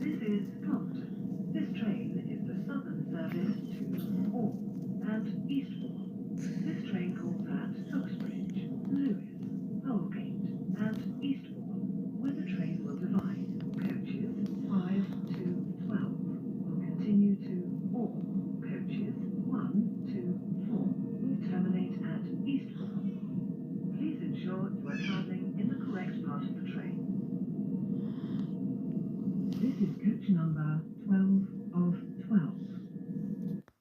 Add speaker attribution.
Speaker 1: This is Clompton. This train is the southern service to Orr and Eastbourne. This train calls at Uxbridge, Lewes, Holgate and Eastbourne, where the train will divide. Coaches 5 to 12 will continue to Orr. Coaches 1 to 4 will terminate at Eastbourne. Please ensure you are travelling in the correct part of the train. This is coach number 12.